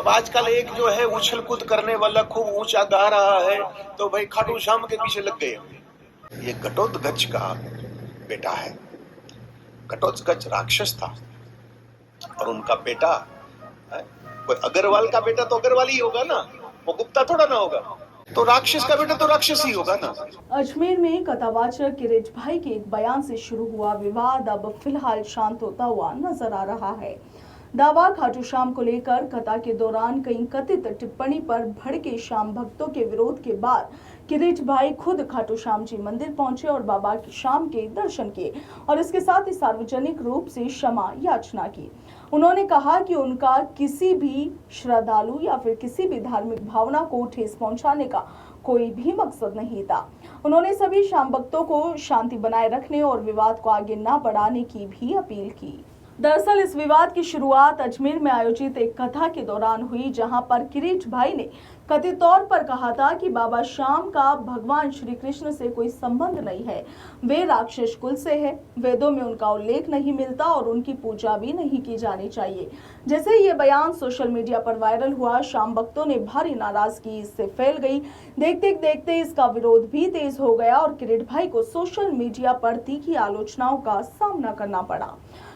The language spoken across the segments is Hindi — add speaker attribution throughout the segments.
Speaker 1: अब आजकल एक जो है उछल कूद करने वाला खूब ऊंचा गा रहा है, तो भाई खाटू श्याम के पीछे लग गए। ये घटोत्कच का बेटा है। घटोत्कच राक्षस था और उनका बेटा कोई अग्रवाल का बेटा तो अग्रवाल ही होगा ना, वो गुप्ता थोड़ा ना होगा। तो राक्षस का बेटा तो राक्षस ही होगा ना।
Speaker 2: अजमेर में कथावाचक किरीट भाई के एक बयान से शुरू हुआ विवाद अब फिलहाल शांत होता हुआ नजर आ रहा है। दावा खाटू श्याम को लेकर कथा के दौरान कई कथित टिप्पणी पर भड़के श्याम भक्तों के विरोध के बाद किरीट भाई खुद खाटू श्याम जी मंदिर पहुंचे और बाबा श्याम के दर्शन किए और इसके साथ ही सार्वजनिक रूप से क्षमा याचना की। उन्होंने कहा कि उनका किसी भी श्रद्धालु या फिर किसी भी धार्मिक भावना को ठेस पहुंचाने का कोई भी मकसद नहीं था। उन्होंने सभी श्याम भक्तों को शांति बनाए रखने और विवाद को आगे न बढ़ाने की भी अपील की। दरअसल इस विवाद की शुरुआत अजमेर में आयोजित एक कथा के दौरान हुई, जहां पर किरीट भाई ने कथित तौर पर कहा था कि बाबा श्याम का भगवान श्री कृष्ण से कोई संबंध नहीं है, वे राक्षस कुल से है, वेदों में उनका उल्लेख नहीं मिलता और उनकी पूजा भी नहीं की जानी चाहिए। जैसे ये बयान सोशल मीडिया पर वायरल हुआ, श्याम भक्तों ने भारी नाराजगी इससे फैल गई। देखते देखते इसका विरोध भी तेज हो गया और किरीट भाई को सोशल मीडिया पर तीखी आलोचनाओं का सामना करना पड़ा।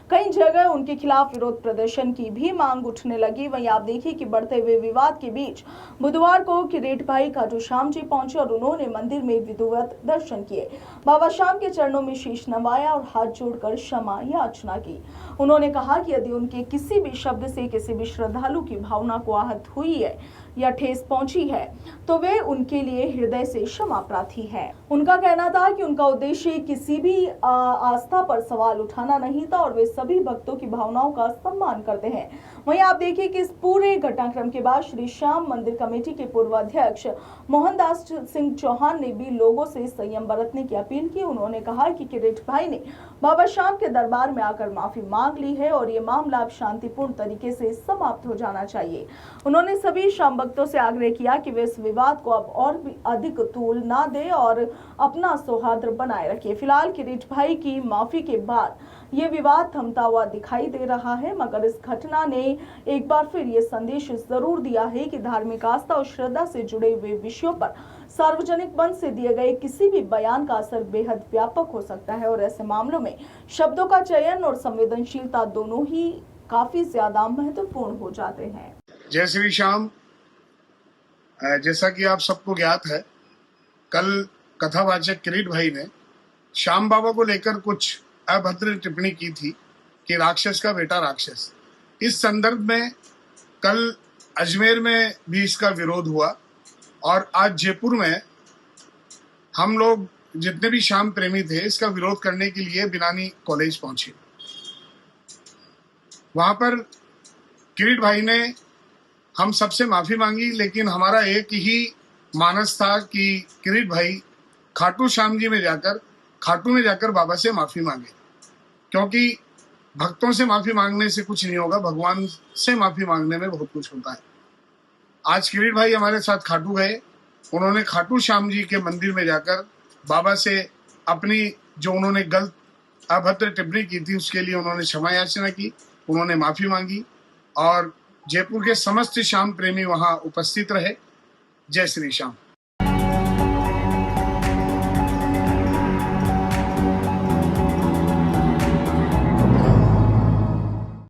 Speaker 2: कई जगह उनके खिलाफ विरोध प्रदर्शन की भी मांग उठने लगी। वहीं आप देखिए कि बढ़ते हुए विवाद के बीच बुधवार को किरीट भाई खाटू श्याम जी पहुंचे और उन्होंने मंदिर में विधिवत दर्शन किए, बाबा श्याम के चरणों में शीश नवाया और हाथ जोड़कर क्षमा याचना की। उन्होंने कहा कि यदि उनके किसी भी शब्द से किसी भी श्रद्धालु की भावना को आहत हुई है या ठेस पहुंची है तो वे उनके लिए हृदय से क्षमा प्रार्थी है। उनका कहना था कि उनका उद्देश्य किसी भी आस्था पर सवाल उठाना नहीं था और वे सभी भक्तों की भावनाओं का सम्मान करते हैं। वहीं आप देखिए कि इस पूरे घटनाक्रम के बाद श्री श्याम मंदिर कमेटी के पूर्व अध्यक्ष मोहनदास सिंह चौहान ने भी लोगों से संयम बरतने की अपील की। उन्होंने कहा कि किरीट भाई ने बाबा श्याम के दरबार में आकर माफी मांग ली है और ये मामला अब शांतिपूर्ण तरीके से समाप्त हो जाना चाहिए। उन्होंने सभी श्याम भक्तों से आग्रह किया कि वे इस विवाद को अब और भी अधिक तूल ना दे और अपना सौहार्द बनाए रखे। फिलहाल किरीट भाई की माफी के बाद ये विवाद थमता हुआ दिखाई दे रहा है, मगर इस घटना ने एक बार फिर ये संदेश जरूर दिया है कि धार्मिक आस्था और श्रद्धा से जुड़े हुए विषयों पर सार्वजनिक मंच से दिए गए किसी भी बयान का असर बेहद व्यापक हो सकता है और ऐसे मामलों में शब्दों का चयन और संवेदनशीलता दोनों ही काफी ज्यादा महत्वपूर्ण हो जाते हैं।
Speaker 3: जय श्री श्याम। जैसा कि आप सबको ज्ञात है, कल कथावाचक किरीट भाई ने श्याम बाबा को लेकर कुछ अभद्र टिप्पणी की थी कि राक्षस का बेटा राक्षस। इस संदर्भ में कल अजमेर में भी इसका विरोध हुआ और आज जयपुर में हम लोग जितने भी श्याम प्रेमी थे इसका विरोध करने के लिए बिनानी कॉलेज पहुंचे। वहां पर किरीट भाई ने हम सबसे माफी मांगी, लेकिन हमारा एक ही मानस था कि किरीट भाई खाटू श्याम जी में जाकर खाटू में जाकर बाबा से माफी मांगे, क्योंकि भक्तों से माफी मांगने से कुछ नहीं होगा, भगवान से माफी मांगने में बहुत कुछ होता है। आज किरीट भाई हमारे साथ खाटू गए, उन्होंने खाटू श्याम जी के मंदिर में जाकर बाबा से अपनी जो उन्होंने गलत अभद्र टिप्पणी की थी उसके लिए उन्होंने क्षमा याचना की, उन्होंने माफी मांगी और जयपुर के समस्त श्याम प्रेमी वहां उपस्थित रहे। जय श्री श्याम।